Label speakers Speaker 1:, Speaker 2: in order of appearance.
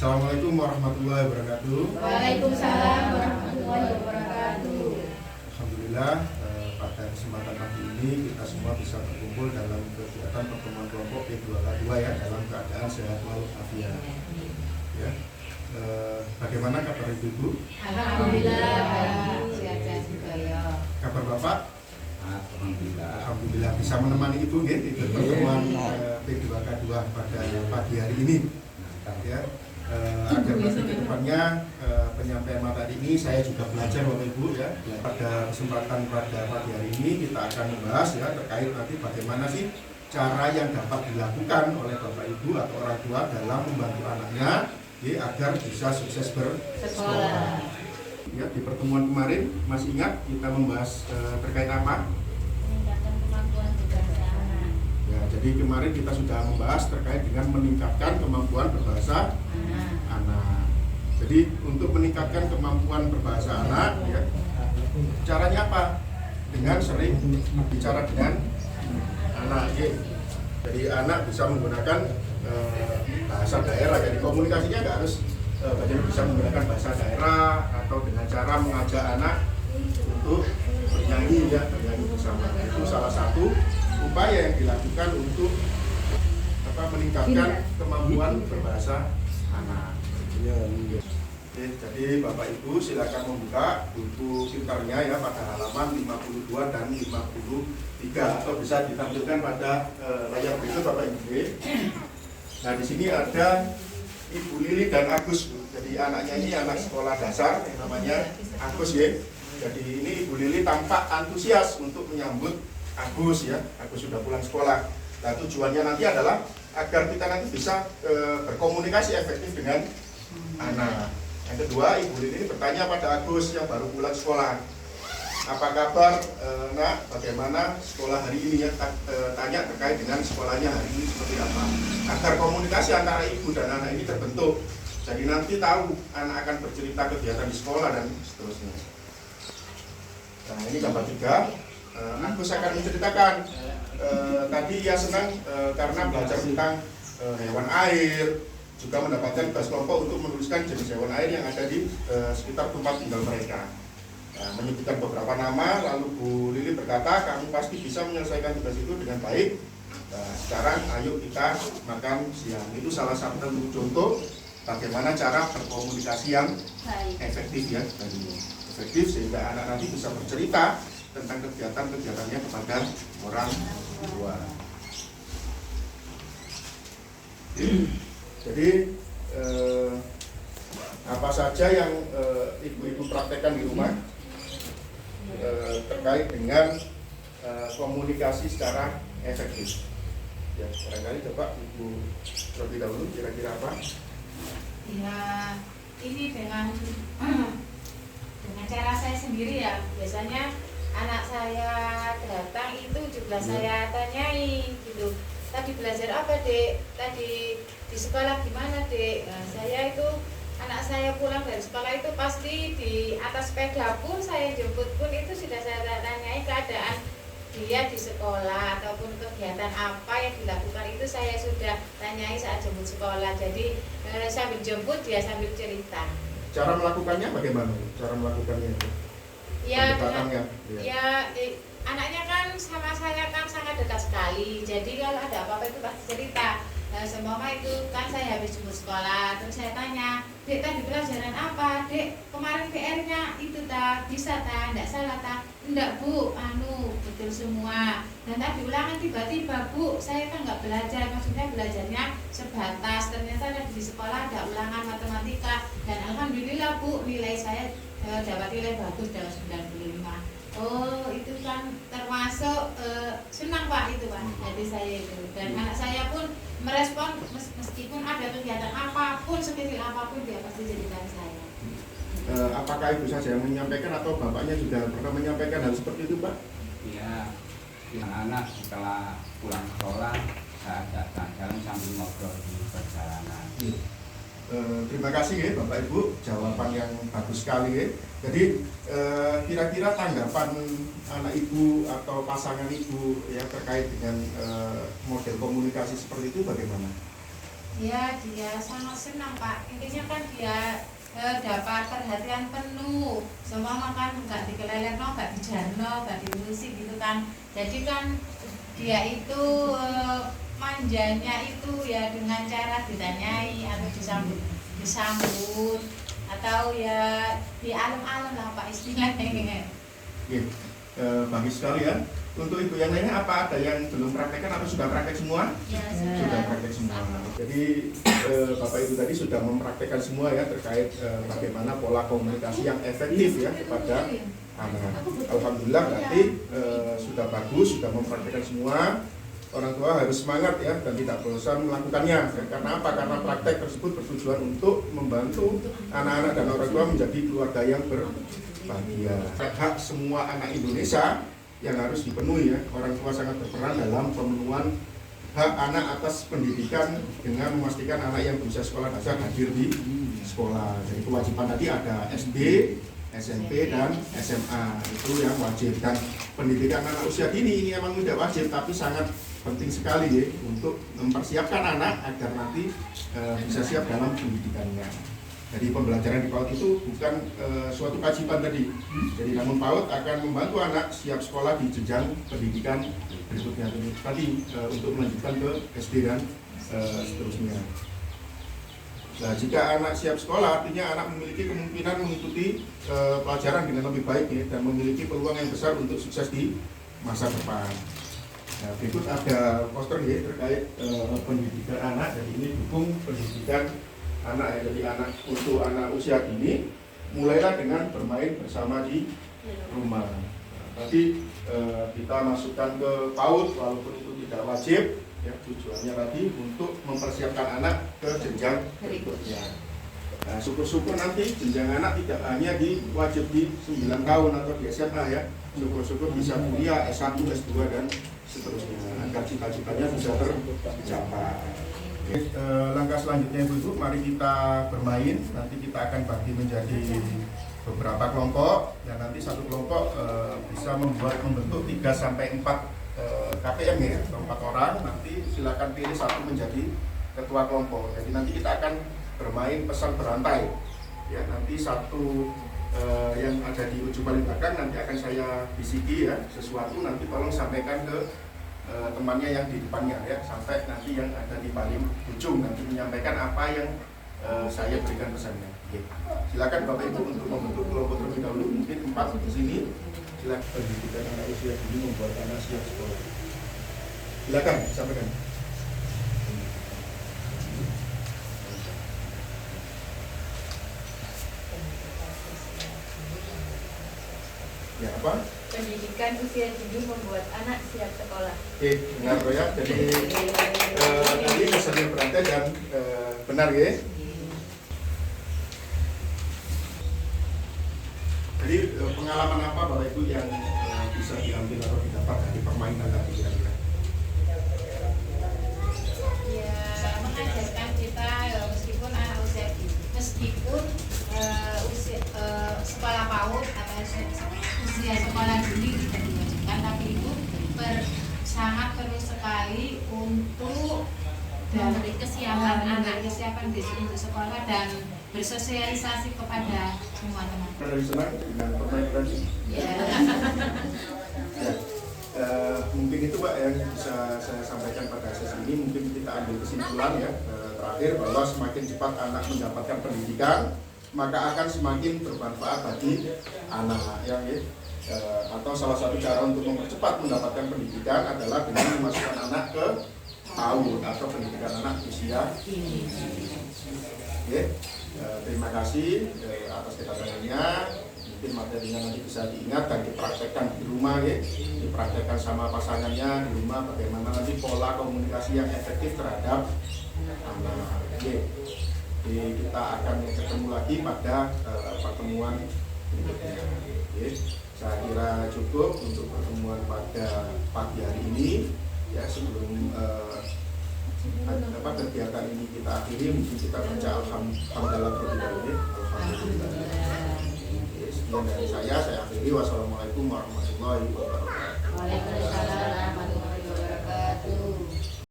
Speaker 1: Assalamualaikum warahmatullahi wabarakatuh.
Speaker 2: Waalaikumsalam warahmatullahi wabarakatuh.
Speaker 1: Alhamdulillah, pada kesempatan pagi ini kita semua bisa berkumpul dalam kegiatan pertemuan kelompok P2K2 ya, dalam keadaan sehat walafiat. Ya, bagaimana kabar ibu?
Speaker 2: Alhamdulillah, sehat-sehat juga ya.
Speaker 1: Kabar bapak? Alhamdulillah bisa menemani ibu ya, ikut pertemuan P2K2 pada pagi hari ini. Ya, agar nanti ke depannya penyampaian materi ini saya juga belajar Bapak Ibu ya. Pada kesempatan pada pagi hari ini kita akan membahas ya terkait nanti bagaimana sih cara yang dapat dilakukan oleh Bapak Ibu atau orang tua dalam membantu anaknya ya, agar bisa sukses bersekolah. Ya, di pertemuan kemarin masih ingat kita membahas terkait apa?
Speaker 2: Meningkatkan kemampuan berbahasa anak.
Speaker 1: Ya, jadi kemarin kita sudah membahas terkait dengan meningkatkan kemampuan berbahasa anak. Jadi untuk meningkatkan kemampuan berbahasa anak, ya, caranya apa? Dengan sering bicara dengan anak. Ya. Jadi anak bisa menggunakan bahasa daerah. Jadi komunikasinya nggak harus bagaimana bisa menggunakan bahasa daerah atau dengan cara mengajak anak untuk bernyanyi ya, bernyanyi bersama. Itu salah satu upaya yang dilakukan untuk meningkatkan kemampuan berbahasa anak. Oke, jadi Bapak Ibu silakan membuka buku pintarnya ya pada halaman 52 dan 53 atau bisa ditampilkan pada layar berikut Bapak Ibu. Nah, di sini ada Ibu Lili dan Agus. Jadi anaknya ini anak sekolah dasar yang namanya Agus ya. Jadi ini Ibu Lili tampak antusias untuk menyambut Agus ya. Agus sudah pulang sekolah. Nah, tujuannya nanti adalah agar kita nanti bisa berkomunikasi efektif dengan anak. Yang kedua, Ibu Lili bertanya pada Agus yang baru pulang sekolah, apa kabar nak, bagaimana sekolah hari ini ya, tanya terkait dengan sekolahnya hari ini seperti apa, agar komunikasi antara ibu dan anak ini terbentuk. Jadi nanti tahu anak akan bercerita kegiatan di sekolah dan seterusnya. Nah, ini gambar 3. Agus akan menceritakan tadi ia senang karena belajar tentang hewan air, juga mendapatkan tugas kelompok untuk menuliskan jenis hewan air yang ada di sekitar tempat tinggal mereka. Nah, menyebutkan beberapa nama, lalu Bu Lili berkata, kamu pasti bisa menyelesaikan tugas itu dengan baik. Nah, sekarang ayo kita makan siang. Itu salah satu contoh bagaimana cara berkomunikasi yang efektif ya, efektif sehingga anak nanti bisa bercerita tentang kegiatan-kegiatannya kepada orang tua. Jadi apa saja yang ibu-ibu praktekkan di rumah terkait dengan komunikasi secara efektif? Ya, barangkali coba Ibu terlebih dahulu kira-kira apa?
Speaker 2: Ya, ini dengan cara saya sendiri ya. Biasanya anak saya datang itu juga saya tanyai gitu. Tadi belajar apa dek? Tadi di sekolah gimana dek? Nah, saya itu anak saya pulang dari sekolah itu pasti di atas sepeda pun saya jemput pun itu sudah saya tanyai keadaan dia di sekolah ataupun kegiatan apa yang dilakukan itu saya sudah tanyai saat jemput sekolah. Jadi sambil jemput dia sambil cerita.
Speaker 1: Cara melakukannya bagaimana? Cara melakukannya itu?
Speaker 2: Ya, anaknya kan sama saya kan sangat dekat sekali. Jadi kalau ada apa-apa itu pasti cerita. Nah, seumpama itu kan saya habis jemput sekolah, terus saya tanya, dek tadi pelajaran apa? Dek kemarin PR-nya itu tak bisa tak? Enggak salah tak? Enggak bu, betul semua. Dan tadi ulangan tiba-tiba bu, saya kan nggak belajar, maksudnya belajarnya sebatas. Ternyata di sekolah ada ulangan matematika dan alhamdulillah bu nilai saya dapat nilai bagus dalam 95. Oh itu kan termasuk senang pak itu pak. Jadi saya itu dan anak saya pun merespon meskipun ada kegiatan apapun sekecil apapun dia pasti jadikan saya.
Speaker 1: Apakah ibu saja yang menyampaikan atau bapaknya juga pernah menyampaikan hal seperti itu pak?
Speaker 3: Iya, anak setelah pulang sekolah saya ajak jalan sambil ngobrol di perjalanan.
Speaker 1: Terima kasih ya Bapak Ibu, jawaban yang bagus sekali ya. Jadi kira-kira tanggapan anak ibu atau pasangan ibu ya terkait dengan model komunikasi seperti itu bagaimana?
Speaker 2: Ya, dia sangat senang Pak. Intinya kan dia dapat perhatian penuh. Semua makan nggak dikelelekno, nggak dijarno, nggak diurusi gitu kan. Jadi kan dia itu manjanya itu ya dengan cara ditanyai atau disambut atau ya di alun-alun lah Pak istilahnya.
Speaker 1: Bagus sekali ya. Untuk ibu yang lainnya apa ada yang belum praktekkan atau sudah praktek semua?
Speaker 2: Ya,
Speaker 1: Sudah praktek semua. Jadi Bapak Ibu tadi sudah mempraktekkan semua ya terkait bagaimana pola komunikasi yang efektif ya kepada anak. Alhamdulillah berarti sudah bagus, sudah mempraktekkan semua. Orang tua harus semangat ya dan tidak bosan melakukannya. Karena apa? Karena praktek tersebut bertujuan untuk membantu anak-anak dan orang tua menjadi keluarga yang berbahagia. Hak semua anak Indonesia yang harus dipenuhi ya. Orang tua sangat berperan dalam pemenuhan hak anak atas pendidikan dengan memastikan anak yang berusia sekolah dasar hadir di sekolah. Jadi kewajiban tadi ada SD, SMP dan SMA itu yang wajib, dan pendidikan anak usia dini ini memang tidak wajib tapi sangat penting sekali ya untuk mempersiapkan anak agar nanti bisa siap dalam pendidikannya. Jadi pembelajaran di PAUD itu bukan suatu kewajiban tadi. Jadi namun PAUD akan membantu anak siap sekolah di jenjang pendidikan berikutnya tadi untuk melanjutkan ke SD dan seterusnya. Nah, jika anak siap sekolah, artinya anak memiliki kemungkinan mengikuti pelajaran dengan lebih baik ya, dan memiliki peluang yang besar untuk sukses di masa depan. Nah, berikut ada poster ya terkait pendidikan anak. Jadi ini dukung pendidikan anak ya. Jadi anak untuk anak usia dini mulailah dengan bermain bersama di rumah. Tadi kita masukkan ke PAUD walaupun itu tidak wajib. Ya, tujuannya tadi untuk mempersiapkan anak ke jenjang berikutnya. Nah, syukur-syukur nanti jenjang anak tidak hanya wajib di 9 tahun atau di SMA ya. Syukur-syukur bisa kuliah S1, S2 dan seterusnya agar cita-citanya bisa tercapai. Langkah selanjutnya Ibu, mari kita bermain. Nanti kita akan bagi menjadi beberapa kelompok dan nanti satu kelompok bisa membentuk 3 sampai 4 KPM ya, 4 orang. Nanti silakan pilih satu menjadi ketua kelompok. Jadi nanti kita akan bermain pesan berantai. Ya, nanti satu yang ada di ujung paling belakang nanti akan saya bisiki ya sesuatu, nanti tolong sampaikan ke temannya yang di depannya ya, sampai nanti yang ada di paling ujung nanti menyampaikan apa yang saya berikan pesannya. Ya. Silakan Bapak Ibu untuk membentuk kelompok terlebih dahulu, mungkin 4 di sini. Silakan. Pendidikan anak usia dini membuat anak siap sekolah. Silakan sampaikan. Ya, apa?
Speaker 4: Pendidikan usia dini membuat anak siap sekolah.
Speaker 1: Oke, benar ya. Jadi tadi pesannya berantai dan benar ya. Jadi pengalaman apa Bapak Ibu yang bisa diambil atau didapat dari permainan tadi kira-kira?
Speaker 2: Ya, mengajarkan kita meskipun anak usia dini, meskipun sekolah PAUD atau usia sekolah dini tidak diwajibkan, tapi itu sangat perlu sekali untuk dari kesiapan anak, kesiapan untuk sekolah dan bersosialisasi kepada semua teman.
Speaker 1: Dari senang dengan permainan ini.
Speaker 2: Ya.
Speaker 1: Mungkin itu Pak yang bisa saya sampaikan pada sesi ini. Mungkin kita ambil kesimpulan ya terakhir bahwa semakin cepat anak mendapatkan pendidikan, maka akan semakin bermanfaat bagi anak yang atau salah satu cara untuk mempercepat mendapatkan pendidikan adalah dengan memasukkan anak ke PAUD atau pendidikan anak usia dini. Terima kasih atas kedatangannya. Mungkin materinya nanti bisa diingat dan dipraktekkan di rumah ya. Dipraktekkan sama pasangannya di rumah bagaimana nanti pola komunikasi yang efektif terhadap anak. Jadi kita akan ketemu lagi pada pertemuan berikutnya. Saya kira cukup untuk pertemuan pada pagi hari ini ya. Sebelum kegiatan ini kita akhiri, mungkin kita baca alhamdulillah terlebih dahulu. Alhamdulillah. Sekian dari saya akhiri. Wassalamualaikum warahmatullahi wabarakatuh.